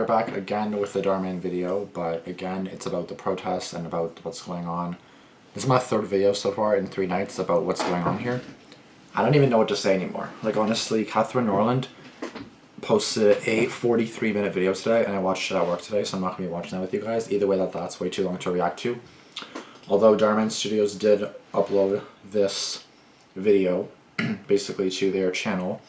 are back again with the Dhar Mann video, but again, it's about the protests and about what's going on. This is my third video so far in 3 nights about what's going on here. I don't even know what to say anymore. Like, honestly, Katherine Norland posted a 43-minute video today, and I watched it at work today, so I'm not going to be watching that with you guys. Either way, that's way too long to react to. Although Dhar Mann Studios did upload this video, basically to their channel.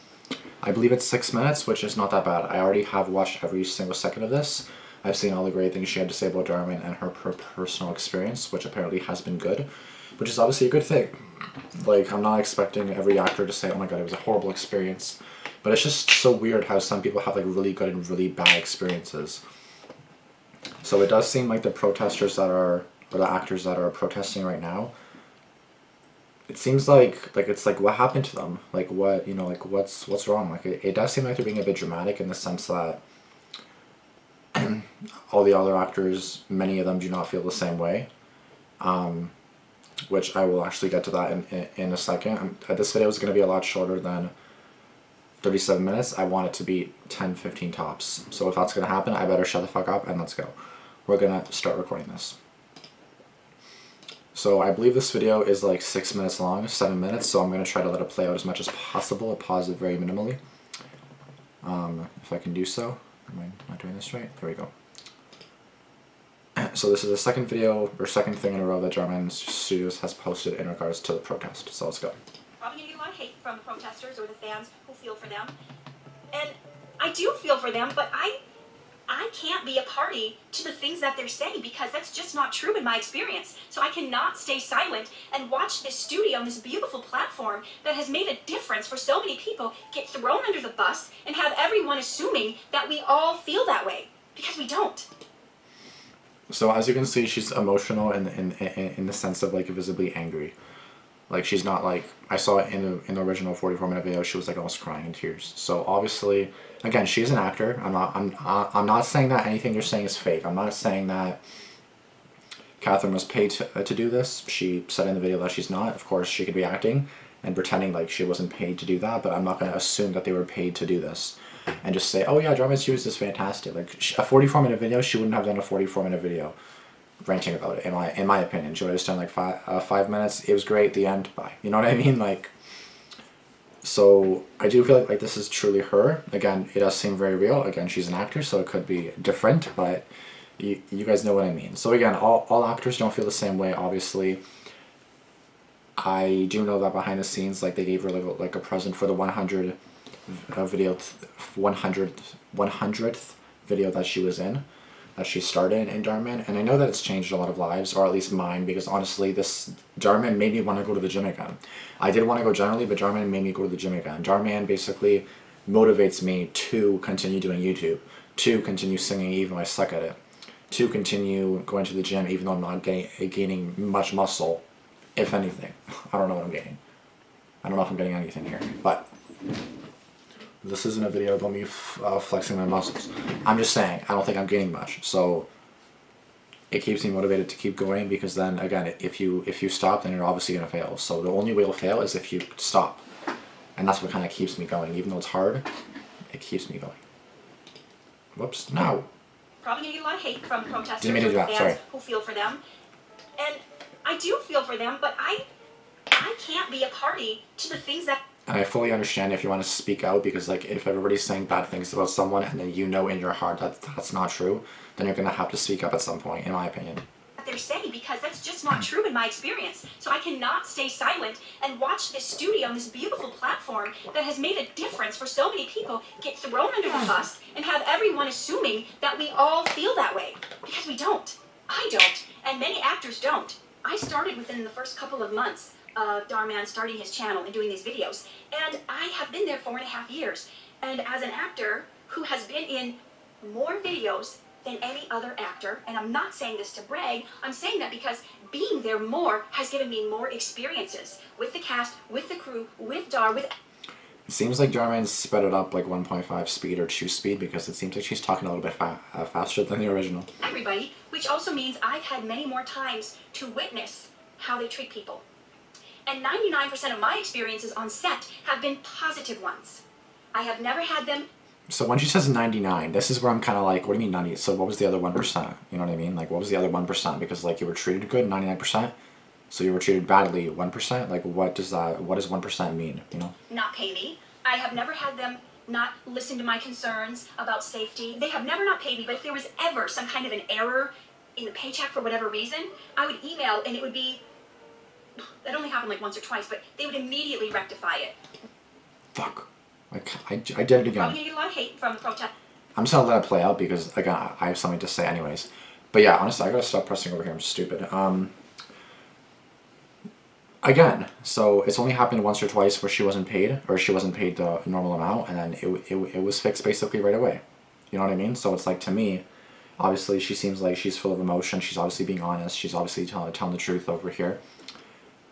I believe it's 6 minutes, which is not that bad. I already have watched every single second of this. I've seen all the great things she had to say about Dhar Mann and her personal experience, which apparently has been good, which is obviously a good thing. Like, I'm not expecting every actor to say, oh my god, it was a horrible experience. But it's just so weird how some people have like really good and really bad experiences. So it does seem like the protesters that are, or the actors that are protesting right now, it seems like it's like, what happened to them? Like, what, you know, like what's wrong? Like, it does seem like they're being a bit dramatic in the sense that all the other actors, many of them do not feel the same way. Which I will actually get to that in a second. This video is going to be a lot shorter than 37 minutes. I want it to be 10-15 tops. So if that's going to happen, I better shut the fuck up and let's go. We're going to start recording this. So I believe this video is like 6 minutes long, 7 minutes, so I'm going to try to let it play out as much as possible. I'll pause it very minimally. If I can do so. Am I not doing this right? There we go. So this is the second video, or second thing in a row that Dhar Mann Studios has posted in regards to the protest. So let's go. Probably going to get a lot of hate from the protesters or the fans who feel for them. And I do feel for them, but I can't be a party to the things that they're saying because that's just not true in my experience. So I cannot stay silent and watch this studio and this beautiful platform that has made a difference for so many people get thrown under the bus and have everyone assuming that we all feel that way, because we don't. So as you can see, she's emotional in the sense of like visibly angry. Like, she's not like, I saw it in the original 44-minute video, she was like almost crying in tears. So obviously, again, she's an actor. I'm not saying that anything you're saying is fake. I'm not saying that Katherine was paid to do this. She said in the video that she's not. Of course, she could be acting and pretending like she wasn't paid to do that, but I'm not going to assume that they were paid to do this and just say, oh yeah, Dhar Mann Studios is fantastic. Like, a 44-minute video, she wouldn't have done a 44-minute video ranting about it, in my opinion. She would have just done like 5 minutes. It was great, the end, bye. You know what I mean? Like, so I do feel like this is truly her. Again, it does seem very real. Again, she's an actor, so it could be different, but you guys know what I mean. So again, all actors don't feel the same way, obviously. I do know that behind the scenes, like, they gave her like a present for the 100th video that she was in, that she started in Dhar Mann, and I know that it's changed a lot of lives, or at least mine, because honestly, this Dhar Mann made me want to go to the gym again. I did want to go generally, but Dhar Mann made me go to the gym again. Dhar Mann basically motivates me to continue doing YouTube, to continue singing even though I suck at it, to continue going to the gym even though I'm not gaining much muscle, if anything. I don't know what I'm gaining. I don't know if I'm getting anything here, but this isn't a video about me flexing my muscles. I'm just saying, I don't think I'm gaining much. So it keeps me motivated to keep going, because then again, if you stop, then you're obviously going to fail. So the only way you'll fail is if you stop. And that's what kind of keeps me going. Even though it's hard, it keeps me going. Whoops, no. Probably going to get a lot of hate from protesters Didn't mean to do that. and Sorry. fans who feel for them. And I do feel for them, but I can't be a party to the things that... And I fully understand if you want to speak out, because like, if everybody's saying bad things about someone and then you know in your heart that that's not true, then you're going to have to speak up at some point, in my opinion. They're saying, because that's just not true in my experience. So I cannot stay silent and watch this studio and this beautiful platform that has made a difference for so many people get thrown under the bus and have everyone assuming that we all feel that way, because we don't. I don't, and many actors don't. I started within the first couple of months of Dhar Mann starting his channel and doing these videos, and I have been there 4.5 years. And as an actor who has been in more videos than any other actor, and I'm not saying this to brag, I'm saying that because being there more has given me more experiences with the cast, with the crew, with Dhar, with... It seems like Dhar Mann sped it up like 1.5 speed or 2 speed, because it seems like she's talking a little bit faster than the original. Everybody, which also means I've had many more times to witness how they treat people. And 99% of my experiences on set have been positive ones. I have never had them So when she says 99, this is where I'm kind of like, what do you mean 90? So what was the other 1%? You know what I mean? Like, what was the other 1%? Because like you were treated good 99%, so you were treated badly 1%. Like, what does 1% mean? You know? Not pay me. I have never had them not listen to my concerns about safety. They have never not paid me, but if there was ever some kind of an error in the paycheck for whatever reason, I would email and it would be, that only happened like once or twice, but they would immediately rectify it. Fuck. Like, I did it again. Probably gonna get a lot of hate from the protest. I'm just gonna let it play out because, again, I have something to say anyways. But yeah, honestly, I gotta stop pressing over here. I'm stupid. Again, so it's only happened once or twice where she wasn't paid, or she wasn't paid the normal amount, and then it was fixed basically right away. You know what I mean? So it's like, to me, obviously she seems like she's full of emotion. She's obviously being honest. She's obviously telling the truth over here,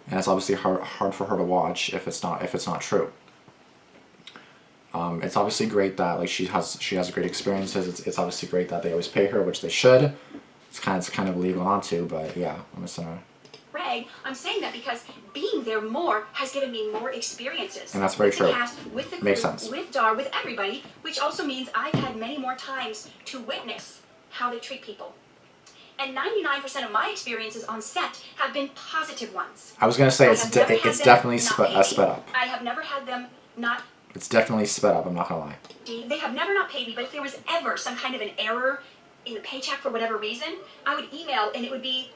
and it's obviously hard for her to watch if it's not true. It's obviously great that like she has great experiences. It's obviously great that they always pay her, which they should. It's kind of illegal not to, but yeah, I'm just gonna. Ray, I'm saying that because being there more has given me more experiences. And that's very true. With the cast, with the crew, Makes sense. with Dhar, with everybody, which also means I've had many more times to witness how they treat people. And 99% of my experiences on set have been positive ones. I was gonna say it's definitely sped up. I have never had them not. It's definitely sped up. I'm not gonna lie. They have never not paid me, but if there was ever some kind of an error in the paycheck for whatever reason, I would email and it would be.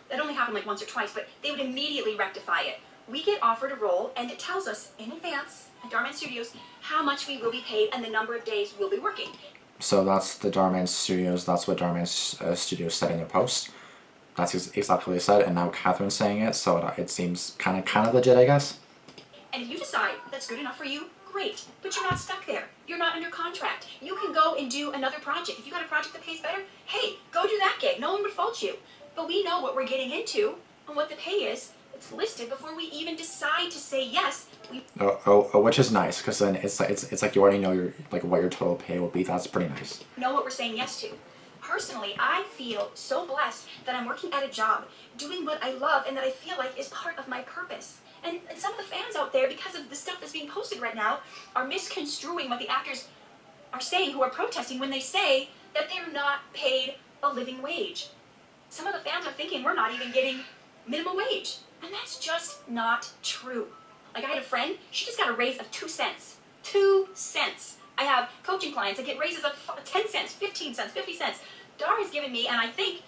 That only happened like once or twice, but they would immediately rectify it. We get offered a role, and it tells us in advance at Dhar Mann Studios how much we will be paid and the number of days we'll be working. So that's the Dhar Mann Studios. That's what Dhar Mann Studios said in their post. That's exactly what they said, and now Katherine's saying it, so it seems kind of legit, I guess. And if you decide that's good enough for you, great. But you're not stuck there. You're not under contract. You can go and do another project. If you got a project that pays better, hey, go do that gig. No one would fault you. But we know what we're getting into and what the pay is. It's listed before we even decide to say yes. Which is nice, because then it's like you already know what your total pay will be. That's pretty nice. Know what we're saying yes to. Personally, I feel so blessed that I'm working at a job, doing what I love, and that I feel like is part of my purpose. And some of the fans out there, because of the stuff that's being posted right now, are misconstruing what the actors are saying who are protesting when they say that they're not paid a living wage. Some of the fans are thinking we're not even getting minimum wage. And that's just not true. Like, I had a friend, she just got a raise of 2 cents. 2 cents. I have coaching clients that get raises of 10 cents, 15 cents, 50 cents. Dhar has given me, and I think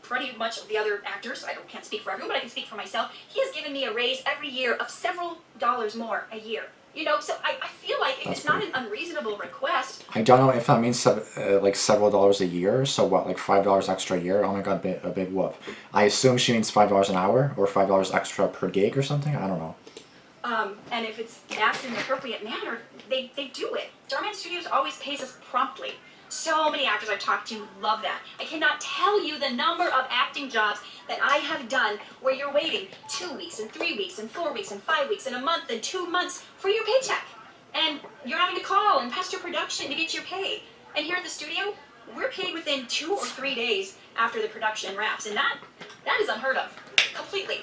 pretty much of the other actors, I can't speak for everyone, but I can speak for myself, he has given me a raise every year of several dollars more a year. You know, so I feel like it's not an unreasonable request. I don't know if that means like several dollars a year. So what, like $5 extra a year? Oh my god, a big whoop. I assume she means $5 an hour or $5 extra per gig or something. I don't know. And if it's asked in an appropriate manner, they do it. Dhar Mann Studios always pays us promptly. So many actors I've talked to love that. I cannot tell you the number of acting jobs that I have done where you're waiting 2 weeks and 3 weeks and 4 weeks and 5 weeks and a month and 2 months for your paycheck. And you're having to call and pester production to get your pay. And here at the studio, we're paid within 2 or 3 days after the production wraps. And that is unheard of. Completely.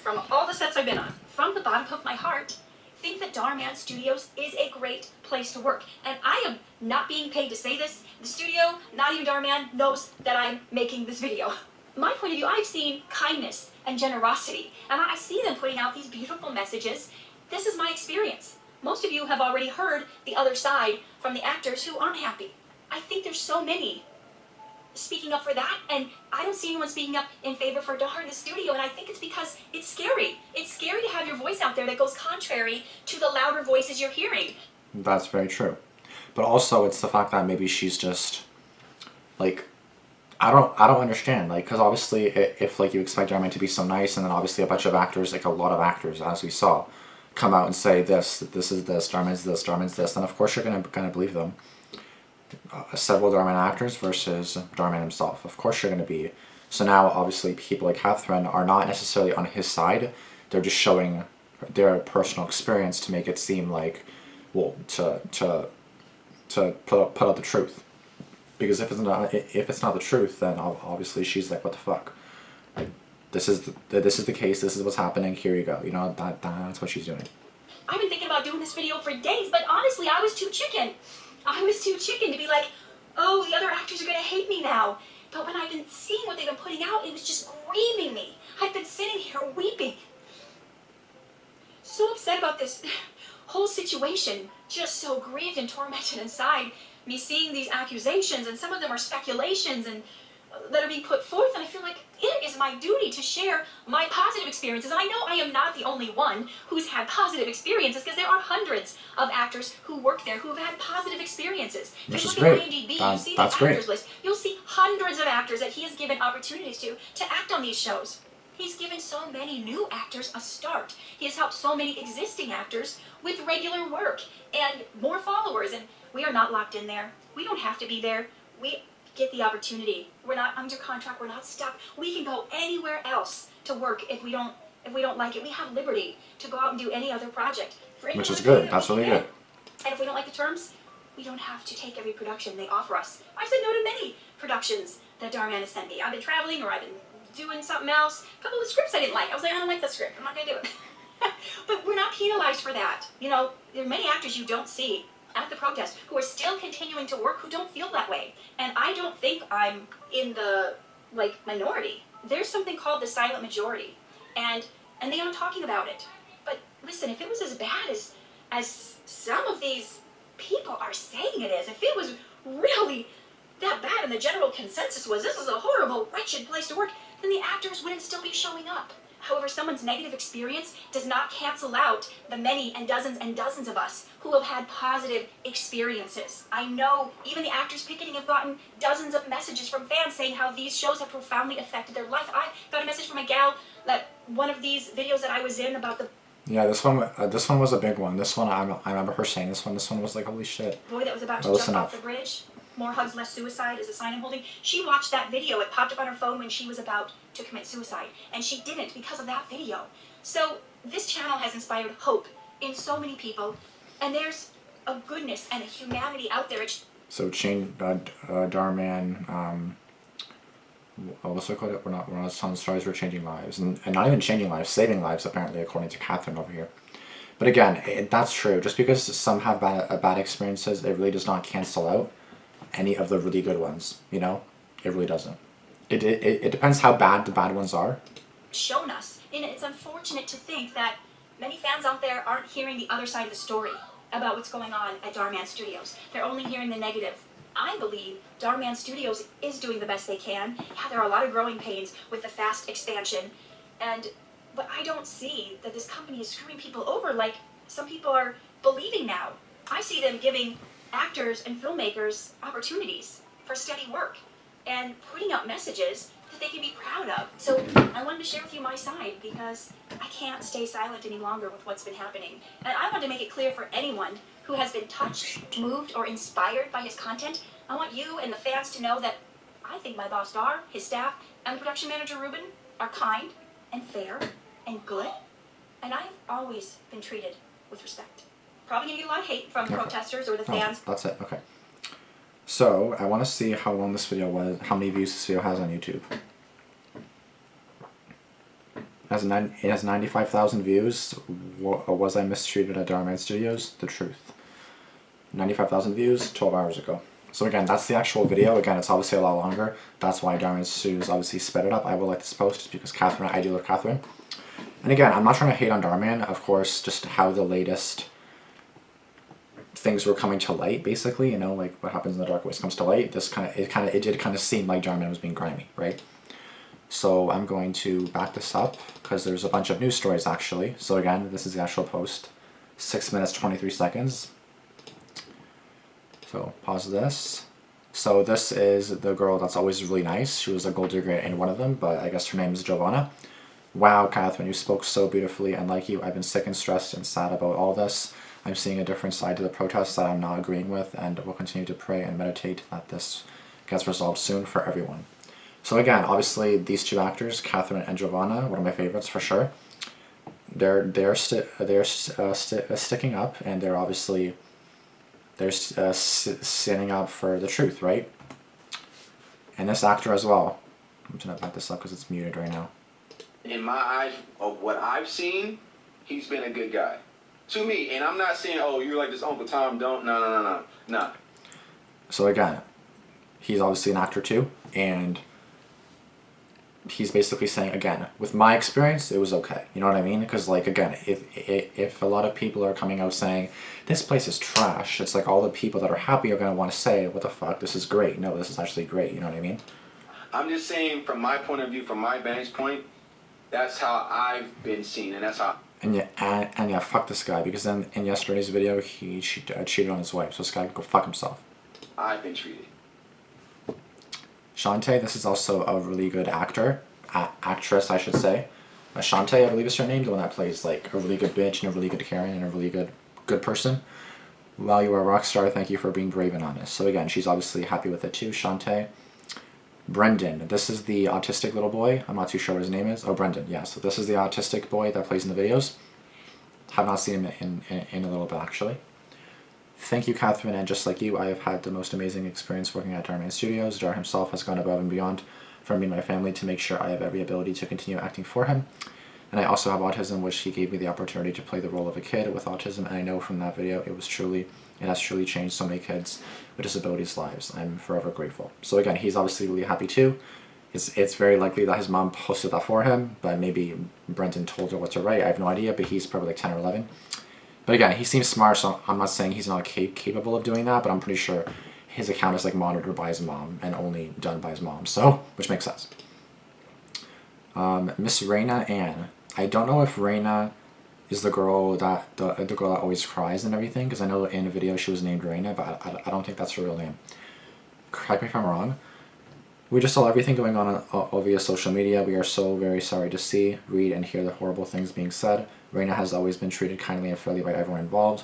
From all the sets I've been on, from the bottom of my heart, think that Dhar Mann Studios is a great place to work. And I am not being paid to say this. The studio, not even Dhar Mann, knows that I'm making this video. My point of view, I've seen kindness and generosity, and I see them putting out these beautiful messages. This is my experience. Most of you have already heard the other side from the actors who aren't happy. I think there's so many speaking up for that, and I don't see anyone speaking up in favor for Dhar in the studio, and I think it's because it's scary. It's scary to have your voice out there that goes contrary to the louder voices you're hearing. That's very true. But also, it's the fact that maybe she's just, like, I don't understand, like, because obviously if like you expect Damian to be so nice, and then obviously a bunch of actors, like a lot of actors, as we saw, come out and say this is this, Damian's this, then of course you're gonna believe them. Several Dhar Mann actors versus Dhar Mann himself. Of course you're gonna be. So now obviously people like Katherine are not necessarily on his side. They're just showing their personal experience to make it seem like, well, to put out the truth. Because if it's not the truth, then obviously she's like, what the fuck? Like, this is the case. This is what's happening. Here you go. You know, that's what she's doing. I've been thinking about doing this video for days, but honestly, I was too chicken. I was too chicken to be like, oh, the other actors are going to hate me now. But when I've been seeing what they've been putting out, it was just grieving me. I've been sitting here weeping. So upset about this whole situation. Just so grieved and tormented inside. Me seeing these accusations, and some of them are speculations and that are being put forth, and I feel like it is my duty to share my positive experiences. And I know I am not the only one who's had positive experiences, because there are hundreds of actors who work there who have had positive experiences. Which Just is look at great. IMDb, you see the actors Great. list. You'll see hundreds of actors that he has given opportunities to act on these shows. He's given so many new actors a start. He has helped so many existing actors with regular work and more followers. And we are not locked in there. We don't have to be there. We get the opportunity. We're not under contract. We're not stuck. We can go anywhere else to work if we don't like it. We have liberty to go out and do any other project. Which is good. That's really good. And if we don't like the terms, we don't have to take every production they offer us. I've said no to many productions that Dhar Mann has sent me. I've been traveling, or I've been doing something else. A couple of scripts I didn't like. I was like, I don't like that script. I'm not going to do it. But we're not penalized for that. You know, there are many actors you don't see at the protest who are still continuing to work who don't feel that way. And I don't think I'm in the, minority. There's something called the silent majority. And they aren't talking about it. But listen, if it was as bad as some of these people are saying it is, if it was really that bad and the general consensus was this is a horrible, wretched place to work, then the actors wouldn't still be showing up. However, someone's negative experience does not cancel out the many and dozens of us who have had positive experiences. I know even the actors picketing have gotten dozens of messages from fans saying how these shows have profoundly affected their life. I got a message from a gal that one of these videos that I was in about the... Yeah, this one was a big one. This one, I remember her saying this one was like, holy shit. Boy that was about to jump off the bridge. More hugs, less suicide is a sign I'm holding. She watched that video. It popped up on her phone when she was about to commit suicide. And she didn't because of that video. So this channel has inspired hope in so many people. And there's a goodness and a humanity out there. So Dhar Mann, what's it called? We're not telling stories, we're changing lives. And not even changing lives, saving lives, apparently, according to Katherine over here. But again, that's true. Just because some have bad experiences, it really does not cancel out any of the really good ones, you know? It really doesn't. It depends how bad the bad ones are. Shown us. And it's unfortunate to think that many fans out there aren't hearing the other side of the story about what's going on at Dhar Mann Studios. They're only hearing the negative. I believe Dhar Mann Studios is doing the best they can. Yeah, there are a lot of growing pains with the fast expansion. But I don't see that this company is screwing people over like some people are believing now. I see them giving actors and filmmakers opportunities for steady work and putting out messages that they can be proud of. So I wanted to share with you my side because I can't stay silent any longer with what's been happening. And I want to make it clear for anyone who has been touched, moved, or inspired by his content. I want you and the fans to know that I think my boss Dhar, his staff, and production manager Ruben are kind and fair and good. And I've always been treated with respect. Probably gonna get a lot of hate from protesters or the fans. That's it, okay. So, I want to see how long this video was, how many views this video has on YouTube. It has 95,000 views. Was I mistreated at Dhar Mann Studios? The truth. 95,000 views, 12 hours ago. So again, that's the actual video. Again, it's obviously a lot longer. That's why Dhar Mann Studios obviously sped it up. I will like this post just because I do love Katherine. And again, I'm not trying to hate on Dhar Mann, of course, just how the latest things were coming to light, basically, you know, like what happens in the dark always comes to light. It did kind of seem like Dhar Mann was being grimy, right? So I'm going to back this up because there's a bunch of news stories actually. So again, this is the actual post. 6 minutes 23 seconds. So pause this. So this is the girl that's always really nice. She was a gold digger in one of them, but I guess her name is Giovanna. Wow, Katherine, you spoke so beautifully, and like you, I've been sick and stressed and sad about all this. I'm seeing a different side to the protests that I'm not agreeing with, and will continue to pray and meditate that this gets resolved soon for everyone. So again, obviously these two actors, Katherine and Giovanna, one of my favorites for sure. They're sticking up, and they're obviously standing up for the truth, right? And this actor as well. I'm just gonna back this up because it's muted right now. In my eyes, of what I've seen, he's been a good guy. To me, and I'm not saying, oh, you're like this Uncle Tom, don't, no. So again, he's obviously an actor too, and he's basically saying, again, with my experience, it was okay. You know what I mean? Because, like, again, if a lot of people are coming out saying, this place is trash, it's like all the people that are happy are going to want to say, what the fuck, this is great. No, this is actually great. You know what I mean? I'm just saying, from my point of view, from my vantage point, that's how I've been seen, and that's how... And yeah, fuck this guy, because then in yesterday's video, he cheated on his wife, so this guy can go fuck himself. I've been treated. Shantae, this is also a really good actress, I should say. Shantae, I believe is her name, the one that plays like a really good bitch and a really good Karen and a really good person. Well, you are a rock star, thank you for being brave and honest. So again, she's obviously happy with it too, Shantae. Brendan, this is the autistic little boy. I'm not too sure what his name is. Oh, Brendan, yeah. So this is the autistic boy that plays in the videos. Have not seen him in a little bit, actually. Thank you, Katherine, and just like you, I have had the most amazing experience working at Dhar Mann Studios. Dhar himself has gone above and beyond for me and my family to make sure I have every ability to continue acting for him. And I also have autism, which he gave me the opportunity to play the role of a kid with autism, and I know from that video it has truly changed so many kids with disabilities' lives. I'm forever grateful. So again, he's obviously really happy too. It's very likely that his mom posted that for him, but maybe Brendan told her what to write. I have no idea, but he's probably like 10 or 11. But again, he seems smart, so I'm not saying he's not capable of doing that, but I'm pretty sure his account is like monitored by his mom and only done by his mom, so, which makes sense. Miss Raina Ann. I don't know if Raina is the girl that always cries and everything, because I know in a video she was named Raina, but I don't think that's her real name. Correct me if I'm wrong. We just saw everything going on via social media. We are so very sorry to see, read, and hear the horrible things being said. Raina has always been treated kindly and fairly by everyone involved.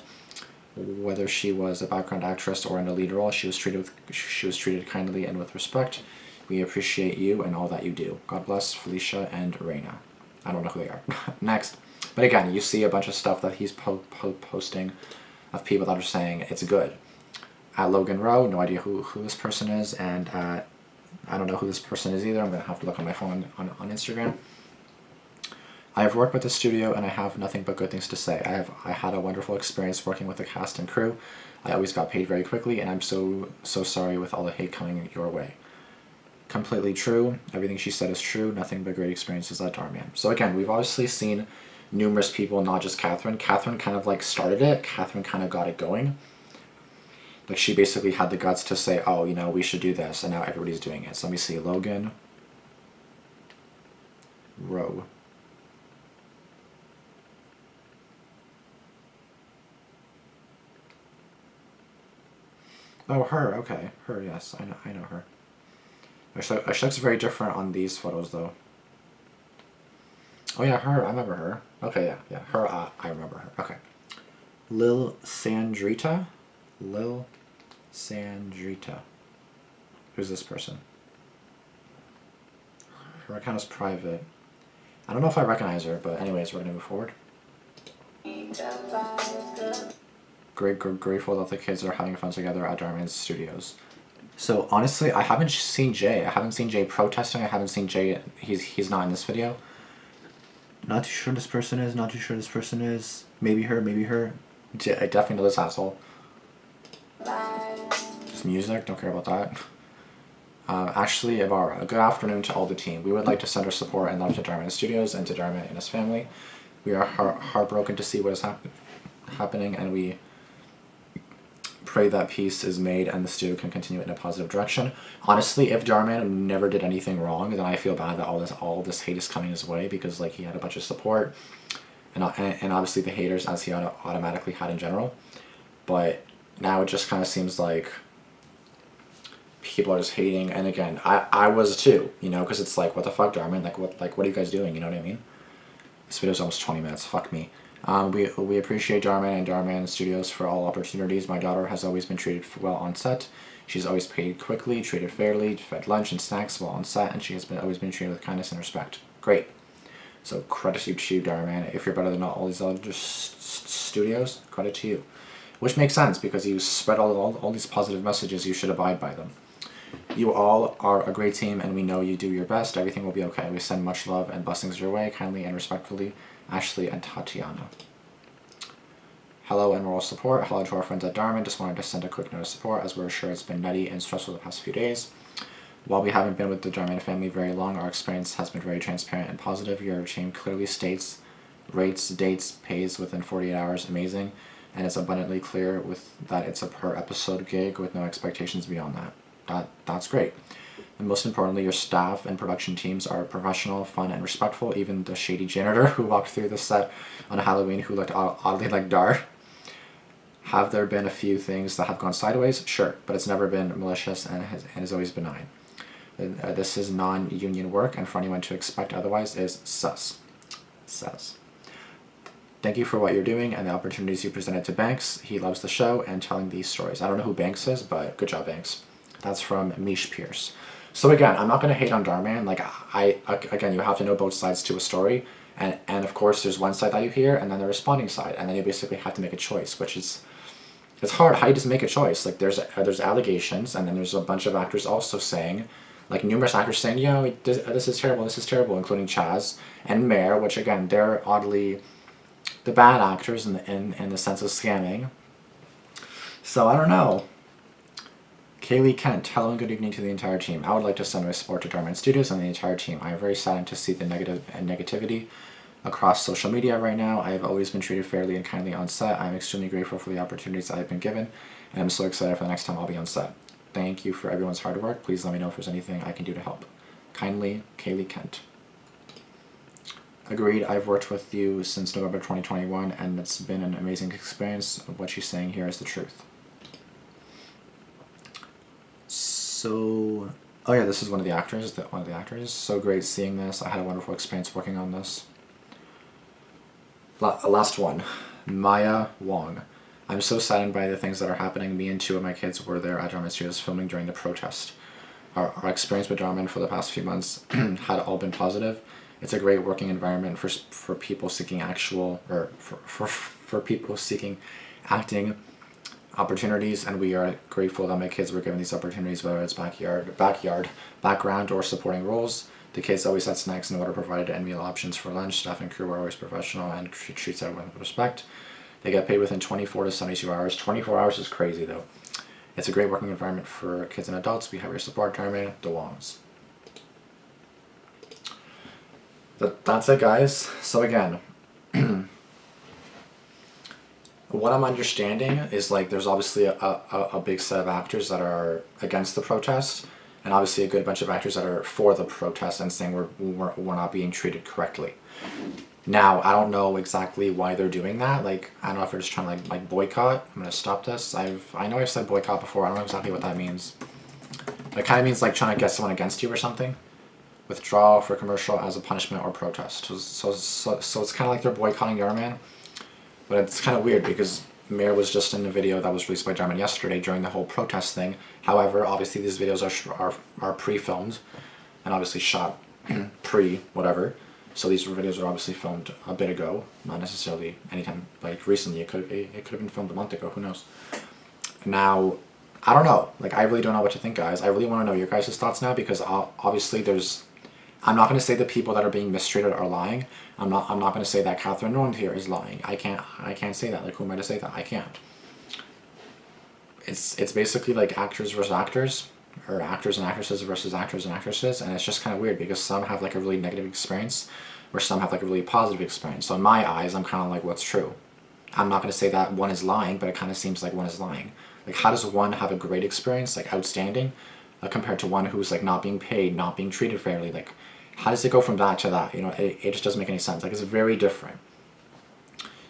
Whether she was a background actress or in a lead role, she was treated kindly and with respect. We appreciate you and all that you do. God bless Felicia and Raina. I don't know who they are. Next. But again, you see a bunch of stuff that he's posting of people that are saying it's good. At Logan Rowe, no idea who this person is, and I don't know who this person is either. I'm going to have to look on my phone on Instagram. I have worked with the studio and I have nothing but good things to say. I had a wonderful experience working with the cast and crew. I always got paid very quickly, and I'm so sorry with all the hate coming your way. Completely true. Everything she said is true. Nothing but great experiences at Dhar Mann. So again, we've obviously seen numerous people, not just Katherine. Katherine kind of like started it. Katherine kind of got it going. Like she basically had the guts to say, oh, you know, we should do this, and now everybody's doing it. So let me see, Logan Rowe. Oh, her, okay. Her, yes, I know her. She looks very different on these photos, though. Oh yeah, her, I remember her. Okay, yeah, her, I remember her, okay. Lil Sandrita? Lil Sandrita. Who's this person? Her account is private. I don't know if I recognize her, but anyways, we're gonna move forward. Grateful that the kids are having fun together at Dhar Mann Studios. So honestly, I haven't seen Jay. I haven't seen Jay protesting. I haven't seen Jay. He's not in this video. Not too sure this person is. Not too sure this person is. Maybe her. Maybe her. I definitely know this asshole. Just music. Don't care about that. Ashley Ibarra. Good afternoon to all the team. We would like to send our support and love to Dhar Mann Studios and to Dhar Mann and his family. We are heartbroken to see what is happening, and we pray that peace is made and the studio can continue in a positive direction. Honestly, if Dhar Mann never did anything wrong, then I feel bad that all this hate is coming his way, because like he had a bunch of support, and obviously the haters, as he automatically had in general. But now it just kind of seems like people are just hating, and again, I was too, you know, because it's like, what the fuck, Dhar Mann? Like what are you guys doing? You know what I mean? This video's almost 20 minutes. Fuck me. We appreciate Dhar Mann and Dhar Mann Studios for all opportunities. My daughter has always been treated well on set. She's always paid quickly, treated fairly, fed lunch and snacks while on set, and she has always been treated with kindness and respect. Great. So credit to you, Dhar Mann. If you're better than all these other studios, credit to you. Which makes sense, because you spread all these positive messages, you should abide by them. You all are a great team, and we know you do your best. Everything will be okay. We send much love and blessings your way, kindly and respectfully, Ashley and Tatiana. Hello and moral support. Hello to our friends at Dhar Mann. Just wanted to send a quick note of support as we're sure it's been nutty and stressful the past few days. While we haven't been with the Dhar Mann family very long, our experience has been very transparent and positive. Your chain clearly states rates, dates, pays within 48 hours, amazing, and it's abundantly clear with that it's a per episode gig with no expectations beyond that. That's great. And most importantly, your staff and production teams are professional, fun, and respectful. Even the shady janitor who walked through the set on Halloween who looked oddly like Dhar. Have there been a few things that have gone sideways? Sure, but it's never been malicious and is always benign. This is non-union work, and for anyone to expect otherwise is sus. Says. Thank you for what you're doing and the opportunities you presented to Banks. He loves the show and telling these stories. I don't know who Banks is, but good job, Banks. That's from Mish Pierce. So again, I'm not going to hate on Dhar Mann. Like, again, you have to know both sides to a story. And of course, there's one side that you hear, and then the responding side. And then you basically have to make a choice, which is, it's hard. How do you just make a choice? Like, there's allegations, and then there's a bunch of actors also saying, like numerous actors saying, you know, this is terrible, including Chaz and Mare, which again, they're oddly the bad actors in the sense of scamming. So I don't know. Kaylee Kent, hello and good evening to the entire team. I would like to send my support to Dhar Mann Studios and the entire team. I am very saddened to see the negativity across social media right now. I have always been treated fairly and kindly on set. I am extremely grateful for the opportunities I have been given, and I'm so excited for the next time I'll be on set. Thank you for everyone's hard work. Please let me know if there's anything I can do to help. Kindly, Kaylee Kent. Agreed, I've worked with you since November 2021, and it's been an amazing experience. What she's saying here is the truth. So, oh yeah, this is one of the actors. So great seeing this. I had a wonderful experience working on this. Last one, Maya Wong. I'm so saddened by the things that are happening. Me and two of my kids were there at Dhar Mann Studios filming during the protest. Our experience with Dhar Mann for the past few months had all been positive. It's a great working environment for people seeking for people seeking acting opportunities, and we are grateful that my kids were given these opportunities, whether it's background, or supporting roles. The kids always had snacks and water provided and meal options for lunch. Staff and crew were always professional and treats everyone with respect. They get paid within 24 to 72 hours. 24 hours is crazy though. It's a great working environment for kids and adults. We have your support, Dhar Mann, the Wongs. That's it, guys. So again, what I'm understanding is like there's obviously a big set of actors that are against the protest, and obviously a good bunch of actors that are for the protest and saying we're not being treated correctly. Now, I don't know exactly why they're doing that. Like, I don't know if they're just trying to like boycott. I'm gonna stop this. I know I've said boycott before. I don't know exactly what that means. It kind of means like trying to get someone against you or something. Withdraw for commercial as a punishment or protest. So it's kind of like they're boycotting Dhar Mann, but it's kind of weird because Mare was just in a video that was released by Dhar Mann yesterday during the whole protest thing. However, obviously these videos are pre-filmed and obviously shot pre-whatever. So these videos are obviously filmed a bit ago, not necessarily anytime like recently. It could have been filmed a month ago. Who knows? Now, I don't know. Like, I really don't know what to think, guys. I really want to know your guys' thoughts now because obviously there's. I'm not going to say the people that are being mistreated are lying. I'm not going to say that Katherine Norland here is lying. I can't say that. Like, who am I to say that? I can't. It's basically like actors versus actors, or actors and actresses versus actors and actresses, and it's just kind of weird because some have like a really negative experience, where some have like a really positive experience. So in my eyes, I'm kind of like, what's true? I'm not going to say that one is lying, but it kind of seems like one is lying. Like, how does one have a great experience, like outstanding, compared to one who's like not being paid, not being treated fairly? Like, how does it go from that to that? You know, it just doesn't make any sense. Like, it's very different.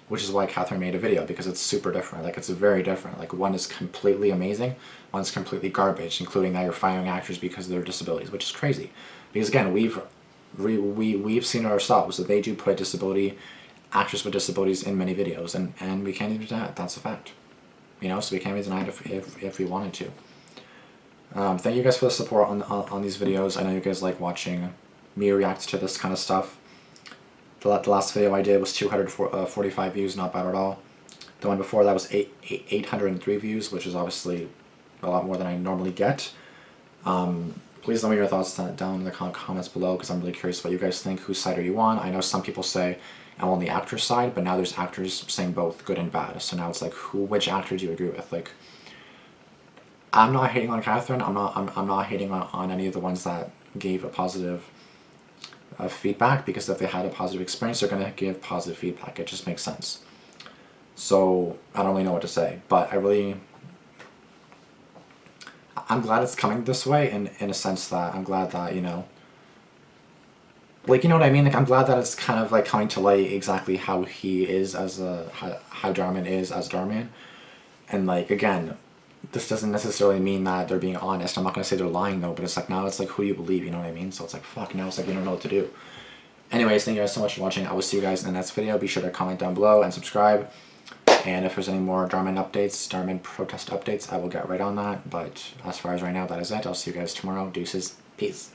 Which is why Katherine made a video, because it's super different. Like, it's very different. Like, one is completely amazing, one's completely garbage, including that you're firing actors because of their disabilities, which is crazy. Because again, we've seen ourselves that they do put actors with disabilities in many videos, and we can't even deny it. That's a fact. You know, so we can't even deny it if we wanted to. Thank you guys for the support on these videos. I know you guys like watching me react to this kind of stuff. The last video I did was 245 views, not bad at all. The one before that was 803 views, which is obviously a lot more than I normally get. Please let me know your thoughts down in the comments below, because I'm really curious what you guys think. Whose side are you on? I know some people say I'm on the actor's side, but now there's actors saying both good and bad. So now it's like, which actor do you agree with? Like, I'm not hating on Katherine. I'm not hating on any of the ones that gave a positive feedback, because if they had a positive experience, they're gonna give positive feedback. It just makes sense. So I don't really know what to say, but I'm glad it's coming this way, in a sense that I'm glad that, you know, like, you know what I mean? Like, I'm glad that it's kind of like coming to light exactly how he is as how Dhar Mann is as Dhar Mann. And like, again, this doesn't necessarily mean that they're being honest. I'm not going to say they're lying though, but it's like, now it's like, who do you believe, you know what I mean? So it's like, fuck, now it's like, you don't know what to do. Anyways, thank you guys so much for watching. I will see you guys in the next video. Be sure to comment down below and subscribe. And if there's any more Dhar Mann updates, Dhar Mann protest updates, I will get right on that. But as far as right now, that is it. I'll see you guys tomorrow. Deuces. Peace.